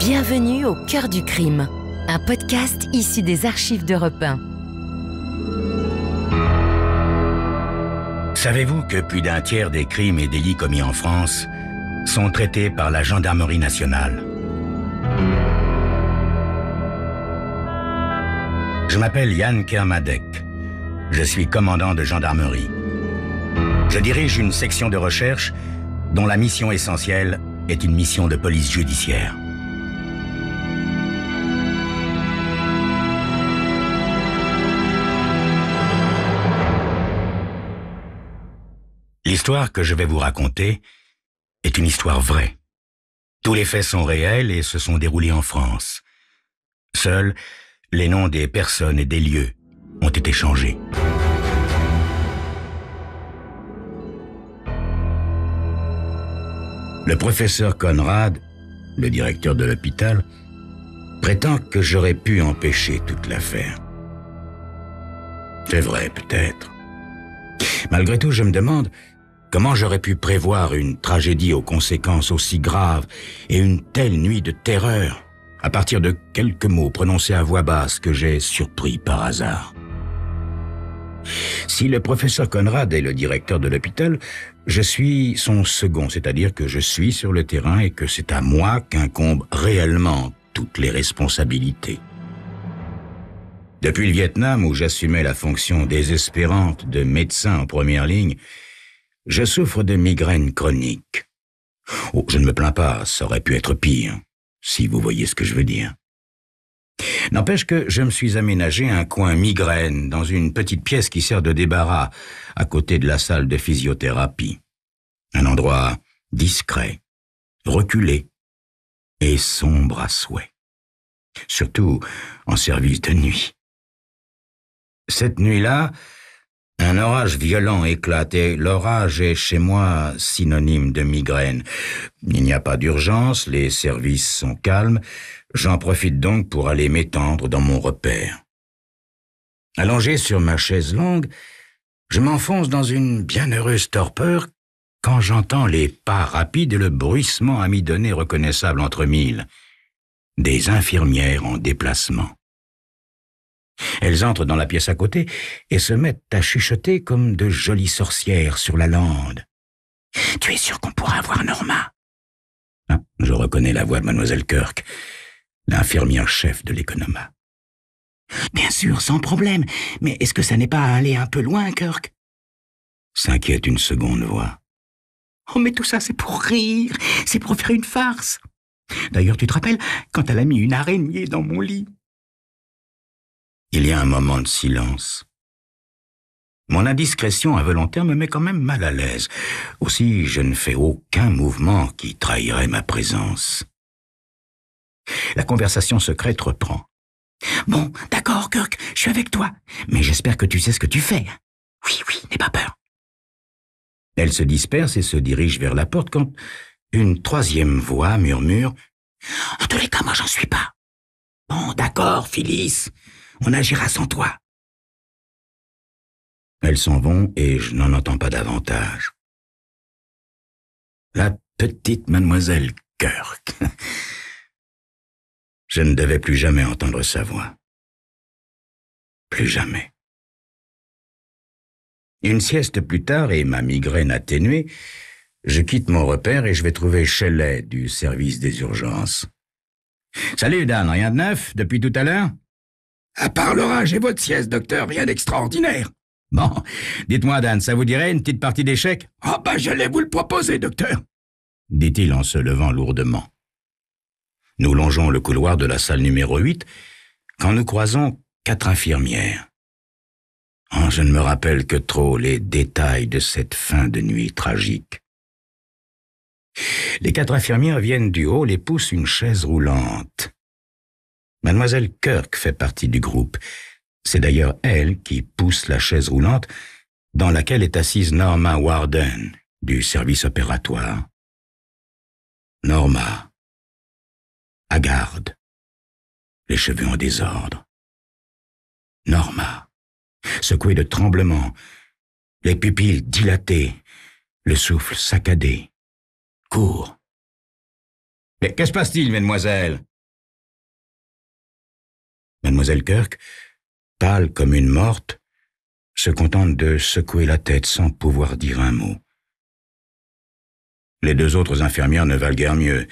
Bienvenue au cœur du crime, un podcast issu des archives d'Europe 1. Savez-vous que plus d'un tiers des crimes et délits commis en France sont traités par la gendarmerie nationale? Je m'appelle Yann Kermadec. Je suis commandant de gendarmerie. Je dirige une section de recherche dont la mission essentielle est une mission de police judiciaire. L'histoire que je vais vous raconter est une histoire vraie. Tous les faits sont réels et se sont déroulés en France. Seuls les noms des personnes et des lieux ont été changés. Le professeur Conrad, le directeur de l'hôpital, prétend que j'aurais pu empêcher toute l'affaire. C'est vrai, peut-être. Malgré tout, je me demande comment j'aurais pu prévoir une tragédie aux conséquences aussi graves et une telle nuit de terreur à partir de quelques mots prononcés à voix basse que j'ai surpris par hasard. Si le professeur Conrad est le directeur de l'hôpital, je suis son second, c'est-à-dire que je suis sur le terrain et que c'est à moi qu'incombent réellement toutes les responsabilités. Depuis le Vietnam, où j'assumais la fonction désespérante de médecin en première ligne, je souffre de migraines chroniques. Oh, je ne me plains pas, ça aurait pu être pire, si vous voyez ce que je veux dire. N'empêche que je me suis aménagé un coin migraine dans une petite pièce qui sert de débarras à côté de la salle de physiothérapie. Un endroit discret, reculé et sombre à souhait. Surtout en service de nuit. Cette nuit-là, un orage violent éclate et l'orage est chez moi synonyme de migraine. Il n'y a pas d'urgence, les services sont calmes. J'en profite donc pour aller m'étendre dans mon repère. Allongé sur ma chaise longue, je m'enfonce dans une bienheureuse torpeur quand j'entends les pas rapides et le bruissement amidonné reconnaissable entre mille. Des infirmières en déplacement. Elles entrent dans la pièce à côté et se mettent à chuchoter comme de jolies sorcières sur la lande. « Tu es sûr qu'on pourra avoir Norma ?» Ah, je reconnais la voix de Mademoiselle Kirk, l'infirmière chef de l'économat. « Bien sûr, sans problème, mais est-ce que ça n'est pas aller un peu loin, Kirk ?» s'inquiète une seconde voix. « Oh, mais tout ça, c'est pour rire, c'est pour faire une farce. D'ailleurs, tu te rappelles quand elle a mis une araignée dans mon lit ?» Il y a un moment de silence. Mon indiscrétion involontaire me met quand même mal à l'aise. Aussi, je ne fais aucun mouvement qui trahirait ma présence. La conversation secrète reprend. « Bon, d'accord, Kirk, je suis avec toi, mais j'espère que tu sais ce que tu fais. Oui, n'aie pas peur. » Elle se disperse et se dirige vers la porte quand une troisième voix murmure « En tous les cas, moi, j'en suis pas. »« Bon, d'accord, Phyllis. On agira sans toi. » Elles s'en vont et je n'en entends pas davantage. La petite mademoiselle Kirk. Je ne devais plus jamais entendre sa voix. Plus jamais. Une sieste plus tard et ma migraine atténuée, je quitte mon repère et je vais trouver Shelley du service des urgences. « Salut Dan, rien de neuf depuis tout à l'heure ?» À part l'orage et votre sieste, docteur, rien d'extraordinaire. Bon, dites-moi, Dan, ça vous dirait une petite partie d'échecs? Ah j'allais vous le proposer, docteur, dit-il en se levant lourdement. Nous longeons le couloir de la salle numéro 8 quand nous croisons 4 infirmières. Oh, je ne me rappelle que trop les détails de cette fin de nuit tragique. Les 4 infirmières viennent du hall et poussent une chaise roulante. Mademoiselle Kirk fait partie du groupe. C'est d'ailleurs elle qui pousse la chaise roulante dans laquelle est assise Norma Warden du service opératoire. Norma, hagarde, les cheveux en désordre. Norma, secouée de tremblements, les pupilles dilatées, le souffle saccadé. Cours. « Mais que se passe-t-il, mesdemoiselles ?» Mademoiselle Kirk, pâle comme une morte, se contente de secouer la tête sans pouvoir dire un mot. Les deux autres infirmières ne valent guère mieux.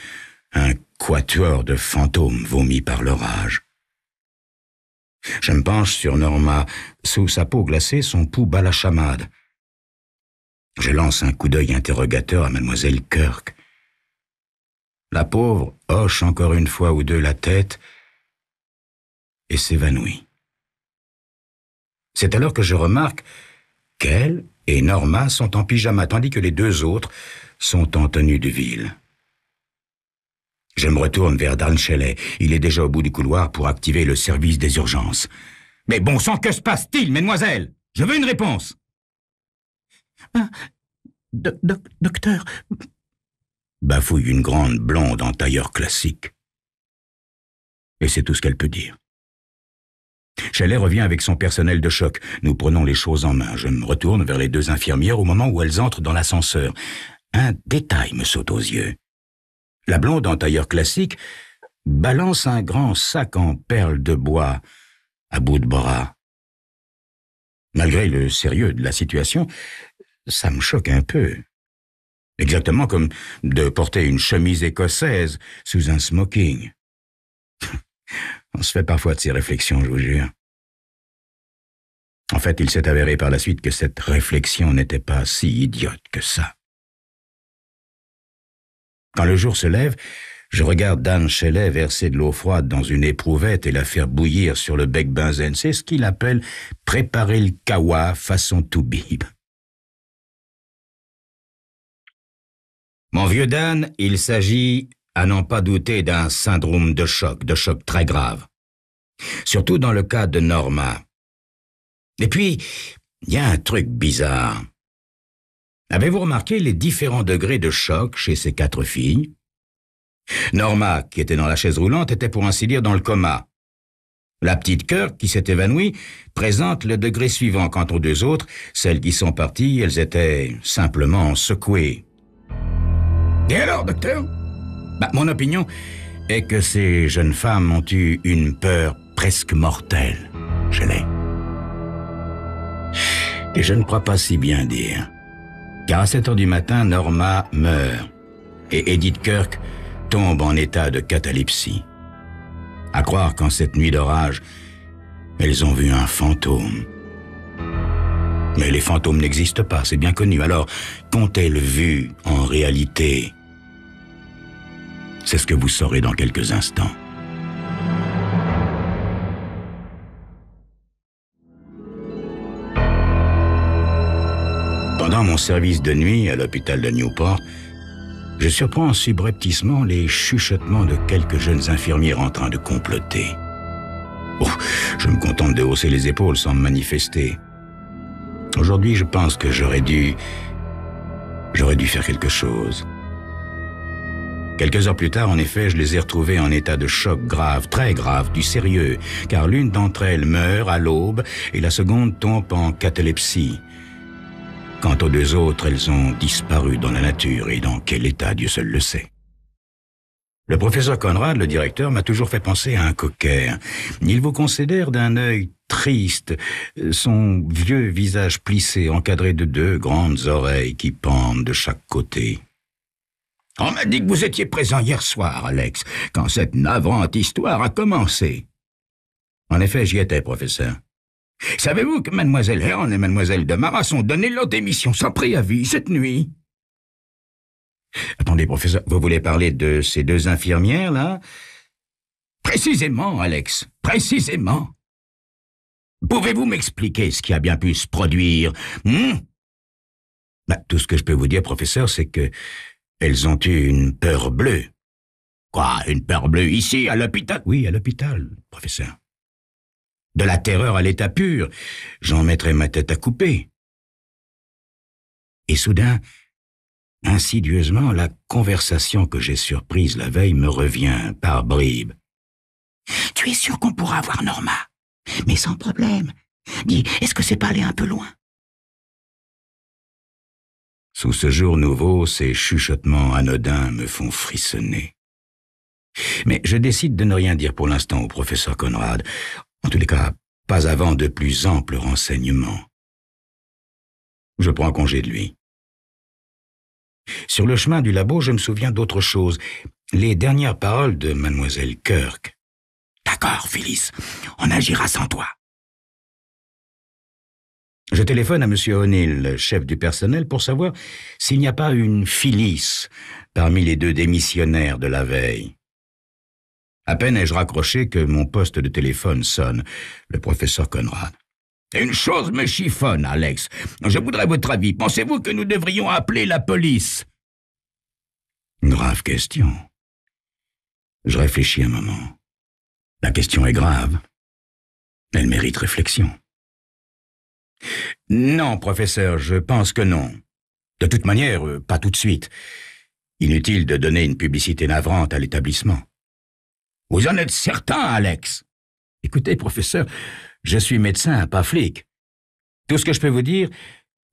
Un quatuor de fantômes vomis par l'orage. Je me penche sur Norma. Sous sa peau glacée, son pouls bat la chamade. Je lance un coup d'œil interrogateur à mademoiselle Kirk. La pauvre hoche encore une fois ou deux la tête et s'évanouit. C'est alors que je remarque qu'elle et Norma sont en pyjama, tandis que les deux autres sont en tenue de ville. Je me retourne vers Dan Shelley. Il est déjà au bout du couloir pour activer le service des urgences. « Mais bon sang, que se passe-t-il, mesdemoiselles? Je veux une réponse !»« Docteur... » bafouille une grande blonde en tailleur classique. Et c'est tout ce qu'elle peut dire. Shelley revient avec son personnel de choc. Nous prenons les choses en main. Je me retourne vers les deux infirmières au moment où elles entrent dans l'ascenseur. Un détail me saute aux yeux. La blonde en tailleur classique balance un grand sac en perles de bois à bout de bras. Malgré le sérieux de la situation, ça me choque un peu. Exactement comme de porter une chemise écossaise sous un smoking. On se fait parfois de ces réflexions, je vous jure. En fait, il s'est avéré par la suite que cette réflexion n'était pas si idiote que ça. Quand le jour se lève, je regarde Dan Shelley verser de l'eau froide dans une éprouvette et la faire bouillir sur le bec benzène. C'est ce qu'il appelle préparer le kawa façon toubib. Mon vieux Dan, il s'agit, à n'en pas douter, d'un syndrome de choc très grave. Surtout dans le cas de Norma. Et puis, il y a un truc bizarre. Avez-vous remarqué les différents degrés de choc chez ces 4 filles? Norma, qui était dans la chaise roulante, était pour ainsi dire dans le coma. La petite Kirk, qui s'est évanouie, présente le degré suivant. Quant aux deux autres, celles qui sont parties, elles étaient simplement secouées. Et alors, docteur? Mon opinion est que ces jeunes femmes ont eu une peur presque mortelle, Shelley. Et je ne crois pas si bien dire. Car à 7 heures du matin, Norma meurt et Edith Kirk tombe en état de catalepsie. À croire qu'en cette nuit d'orage, elles ont vu un fantôme. Mais les fantômes n'existent pas, c'est bien connu. Alors, qu'ont-elles vu en réalité? C'est ce que vous saurez dans quelques instants. Pendant mon service de nuit à l'hôpital de Newport, je surprends subrepticement les chuchotements de quelques jeunes infirmières en train de comploter. Oh, je me contente de hausser les épaules sans me manifester. Aujourd'hui, je pense que j'aurais dû faire quelque chose. Quelques heures plus tard, en effet, je les ai retrouvées en état de choc grave, très grave, du sérieux, car l'une d'entre elles meurt à l'aube et la seconde tombe en catalepsie. Quant aux deux autres, elles ont disparu dans la nature et dans quel état, Dieu seul le sait. Le professeur Conrad, le directeur, m'a toujours fait penser à un cocker. Il vous considère d'un œil triste, son vieux visage plissé, encadré de 2 grandes oreilles qui pendent de chaque côté. « On m'a dit que vous étiez présent hier soir, Alex, quand cette navrante histoire a commencé. » En effet, j'y étais, professeur. « Savez-vous que mademoiselle Hearn et mademoiselle de Maras ont donné leur démission sans préavis cette nuit? » Attendez, professeur, vous voulez parler de ces 2 infirmières, là? Précisément, Alex, précisément. Pouvez-vous m'expliquer ce qui a bien pu se produire? Tout ce que je peux vous dire, professeur, c'est que elles ont eu une peur bleue. Quoi, une peur bleue ici, à l'hôpital? Oui, à l'hôpital, professeur. De la terreur à l'état pur, j'en mettrais ma tête à couper. Et soudain, insidieusement, la conversation que j'ai surprise la veille me revient par bribes. « Tu es sûr qu'on pourra voir Norma? Mais sans problème. Dis, est-ce que c'est pas aller un peu loin? » Sous ce jour nouveau, ces chuchotements anodins me font frissonner. Mais je décide de ne rien dire pour l'instant au professeur Conrad. En tous les cas, pas avant de plus amples renseignements. Je prends congé de lui. Sur le chemin du labo, je me souviens d'autre chose. Les dernières paroles de mademoiselle Kirk. « D'accord, Phyllis, on agira sans toi. » Je téléphone à M. O'Neill, le chef du personnel, pour savoir s'il n'y a pas une Phyllis parmi les 2 démissionnaires de la veille. À peine ai-je raccroché que mon poste de téléphone sonne, le professeur Conrad. « Une chose me chiffonne, Alex. Je voudrais votre avis. Pensez-vous que nous devrions appeler la police ?» Grave question. Je réfléchis un moment. La question est grave. Elle mérite réflexion. « Non, professeur, je pense que non. De toute manière, pas tout de suite. Inutile de donner une publicité navrante à l'établissement. » « Vous en êtes certain, Alex ?»« Écoutez, professeur, je suis médecin, pas flic. Tout ce que je peux vous dire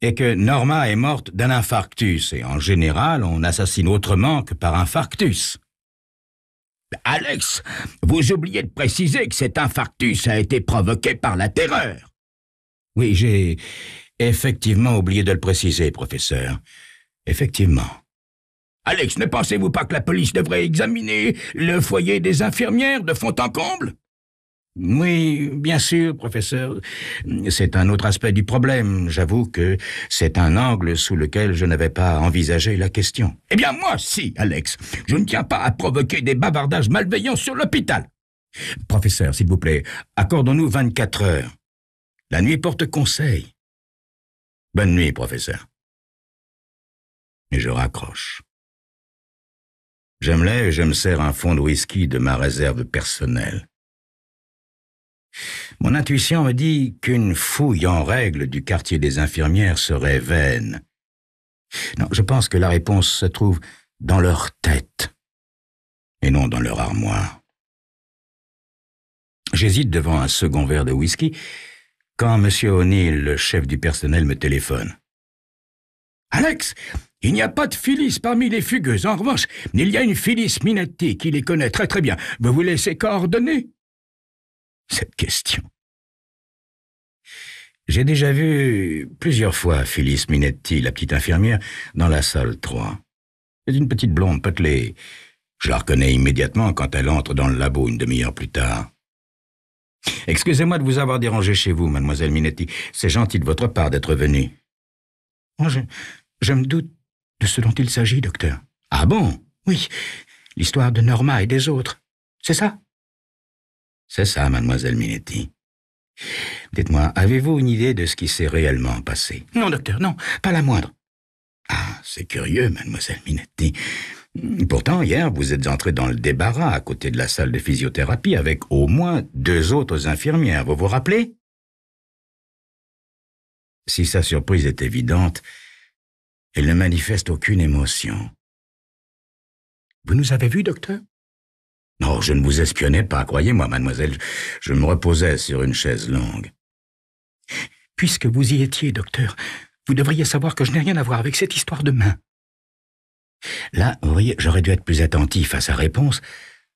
est que Norma est morte d'un infarctus, et en général, on assassine autrement que par infarctus. »« Alex, vous oubliez de préciser que cet infarctus a été provoqué par la terreur. » « Oui, j'ai effectivement oublié de le préciser, professeur. Effectivement. »« Alex, ne pensez-vous pas que la police devrait examiner le foyer des infirmières de fond en comble ?»« Oui, bien sûr, professeur. C'est un autre aspect du problème. J'avoue que c'est un angle sous lequel je n'avais pas envisagé la question. »« Eh bien, moi, si, Alex. Je ne tiens pas à provoquer des bavardages malveillants sur l'hôpital. »« Professeur, s'il vous plaît, accordons-nous 24 heures. La nuit porte conseil. »« Bonne nuit, professeur. » Et je raccroche. Je me lève et je me sers un fond de whisky de ma réserve personnelle. Mon intuition me dit qu'une fouille en règle du quartier des infirmières serait vaine. Non, je pense que la réponse se trouve dans leur tête et non dans leur armoire. J'hésite devant un second verre de whisky quand M. O'Neill, le chef du personnel, me téléphone. « Alex, il n'y a pas de Phyllis parmi les fugueuses. En revanche, il y a une Phyllis Minetti qui les connaît très très bien. Vous voulez ses coordonnées ?» Cette question. J'ai déjà vu plusieurs fois Phyllis Minetti, la petite infirmière, dans la salle 3. C'est une petite blonde potelée. Je la reconnais immédiatement quand elle entre dans le labo une demi-heure plus tard. « Excusez-moi de vous avoir dérangé chez vous, mademoiselle Minetti. C'est gentil de votre part d'être venue. »« Je me doute de ce dont il s'agit, docteur. »« Ah bon? »« Oui, l'histoire de Norma et des autres. C'est ça? » »« C'est ça, mademoiselle Minetti. Dites-moi, avez-vous une idée de ce qui s'est réellement passé? »« Non, docteur, non, pas la moindre. »« Ah, c'est curieux, mademoiselle Minetti. Pourtant, hier, vous êtes entrée dans le débarras à côté de la salle de physiothérapie avec au moins 2 autres infirmières, vous vous rappelez? » Si sa surprise est évidente, elle ne manifeste aucune émotion. « Vous nous avez vus, docteur? » ?»« Non, je ne vous espionnais pas, croyez-moi, mademoiselle. Je me reposais sur une chaise longue. »« Puisque vous y étiez, docteur, vous devriez savoir que je n'ai rien à voir avec cette histoire de main. » Là, vous voyez, j'aurais dû être plus attentif à sa réponse,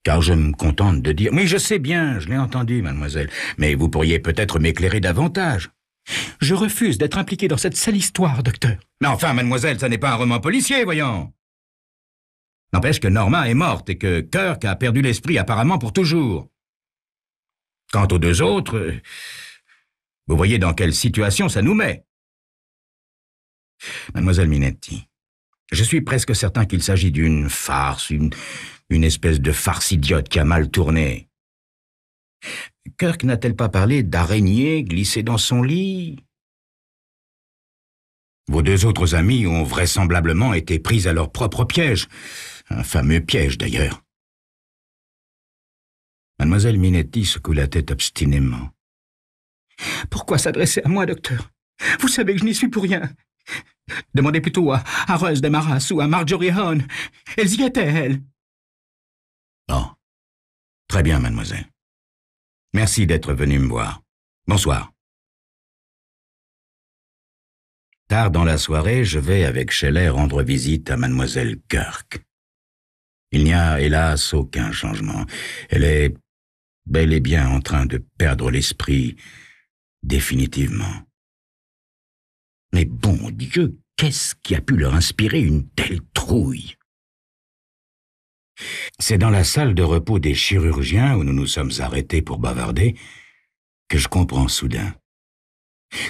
car je me contente de dire « Oui, je sais bien, je l'ai entendu, mademoiselle, mais vous pourriez peut-être m'éclairer davantage. » « Je refuse d'être impliqué dans cette sale histoire, docteur. »« Mais enfin, mademoiselle, ça n'est pas un roman policier, voyons. » N'empêche que Norma est morte et que Kirk a perdu l'esprit apparemment pour toujours. Quant aux 2 autres, vous voyez dans quelle situation ça nous met. Mademoiselle Minetti, je suis presque certain qu'il s'agit d'une farce, une espèce de farce idiote qui a mal tourné. Kirk n'a-t-elle pas parlé d'araignée glissée dans son lit? Vos 2 autres amis ont vraisemblablement été pris à leur propre piège. Un fameux piège, d'ailleurs. Mademoiselle Minetti secoue la tête obstinément. « Pourquoi s'adresser à moi, docteur? Vous savez que je n'y suis pour rien. Demandez plutôt à Rose Desmarais ou à Marjorie Hahn. Elles y étaient, elles. » Bon. Très bien, mademoiselle. Merci d'être venue me voir. Bonsoir. Tard dans la soirée, je vais avec Shelley rendre visite à mademoiselle Kirk. Il n'y a a, hélas, aucun changement. Elle est bel et bien en train de perdre l'esprit définitivement. Mais bon Dieu, qu'est-ce qui a pu leur inspirer une telle trouille? C'est dans la salle de repos des chirurgiens où nous nous sommes arrêtés pour bavarder que je comprends soudain.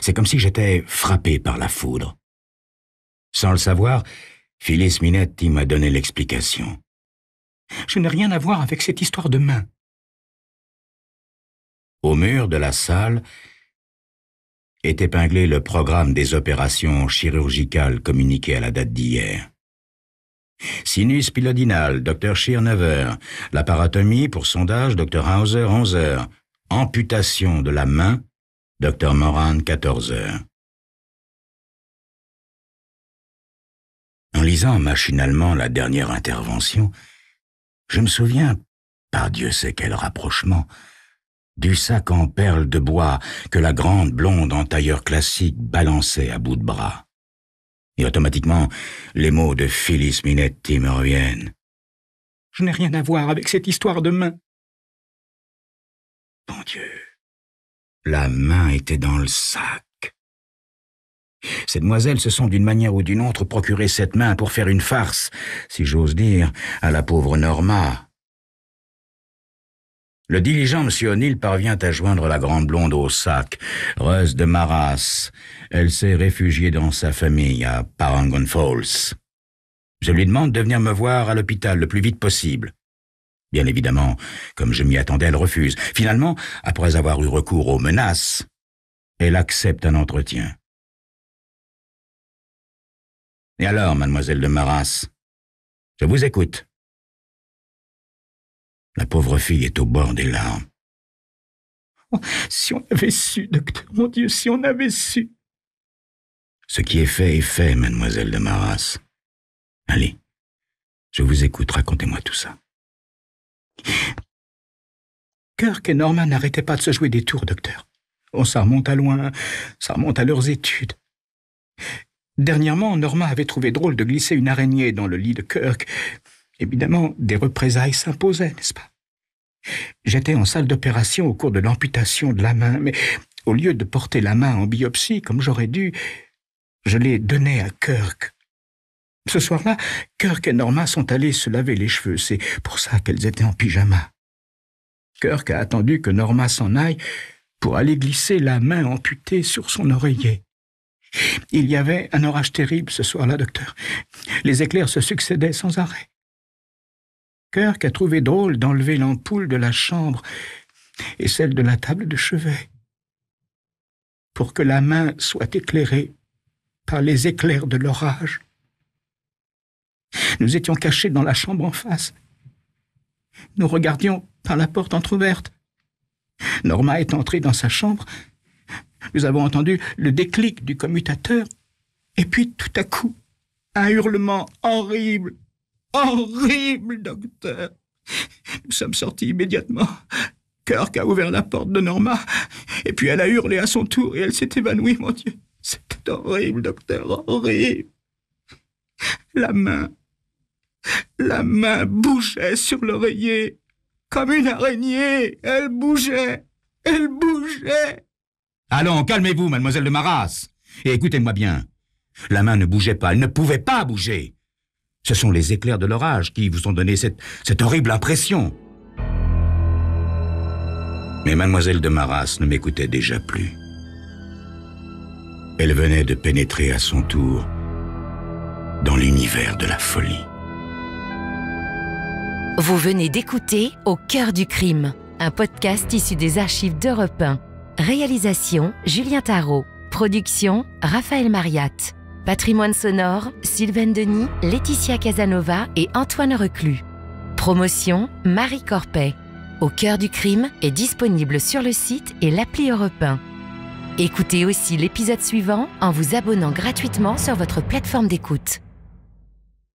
C'est comme si j'étais frappé par la foudre. Sans le savoir, Phyllis Minetti m'a donné l'explication. Je n'ai rien à voir avec cette histoire de main. Au mur de la salle est épinglé le programme des opérations chirurgicales communiquées à la date d'hier. Sinus pilodinal, Dr. Scheer 9 heures. Laparatomie pour sondage, Dr. Hauser 11 heures. Amputation de la main, Dr. Moran 14 heures. En lisant machinalement la dernière intervention, je me souviens, par Dieu sait quel rapprochement, du sac en perles de bois que la grande blonde en tailleur classique balançait à bout de bras. Et automatiquement, les mots de Phyllis Minetti me reviennent. Je n'ai rien à voir avec cette histoire de main. Bon Dieu, la main était dans le sac. Ces demoiselles se sont d'une manière ou d'une autre procuré cette main pour faire une farce, si j'ose dire, à la pauvre Norma. Le diligent M. O'Neill parvient à joindre la grande blonde au sac, Rose de Maras. Elle s'est réfugiée dans sa famille à Parangon Falls. Je lui demande de venir me voir à l'hôpital le plus vite possible. Bien évidemment, comme je m'y attendais, elle refuse. Finalement, après avoir eu recours aux menaces, elle accepte un entretien. Et alors, mademoiselle de Maras, je vous écoute. La pauvre fille est au bord des larmes. Oh, si on avait su, docteur, mon Dieu, si on avait su. Ce qui est fait, mademoiselle de Maras. Allez, je vous écoute, racontez-moi tout ça. Kirk et Norma n'arrêtaient pas de se jouer des tours, docteur. Oh, ça remonte à loin, ça remonte à leurs études. Dernièrement, Norma avait trouvé drôle de glisser une araignée dans le lit de Kirk. Évidemment, des représailles s'imposaient, n'est-ce pas? J'étais en salle d'opération au cours de l'amputation de la main, mais au lieu de porter la main en biopsie, comme j'aurais dû, je l'ai donnée à Kirk. Ce soir-là, Kirk et Norma sont allés se laver les cheveux. C'est pour ça qu'elles étaient en pyjama. Kirk a attendu que Norma s'en aille pour aller glisser la main amputée sur son oreiller. Il y avait un orage terrible ce soir-là, docteur. Les éclairs se succédaient sans arrêt. Kirk a trouvé drôle d'enlever l'ampoule de la chambre et celle de la table de chevet pour que la main soit éclairée par les éclairs de l'orage. Nous étions cachés dans la chambre en face. Nous regardions par la porte entr'ouverte. Norma est entrée dans sa chambre. Nous avons entendu le déclic du commutateur. Et puis, tout à coup, un hurlement horrible. Horrible, docteur. Nous sommes sortis immédiatement. Kirk a ouvert la porte de Norma. Et puis elle a hurlé à son tour et elle s'est évanouie, mon Dieu. C'était horrible, docteur, horrible. La main bougeait sur l'oreiller. Comme une araignée. Elle bougeait. Allons, calmez-vous, mademoiselle de Maras. Et écoutez-moi bien. La main ne bougeait pas, elle ne pouvait pas bouger. Ce sont les éclairs de l'orage qui vous ont donné cette horrible impression. Mais mademoiselle de Maras ne m'écoutait déjà plus. Elle venait de pénétrer à son tour dans l'univers de la folie. Vous venez d'écouter Au cœur du crime, un podcast issu des archives d'Europe 1. Réalisation Julien Tarot. Production Raphaël Mariat. Patrimoine sonore Sylvaine Denis, Laetitia Casanova et Antoine Reclus. Promotion Marie Corpet. Au cœur du crime est disponible sur le site et l'appli Europe 1. Écoutez aussi l'épisode suivant en vous abonnant gratuitement sur votre plateforme d'écoute.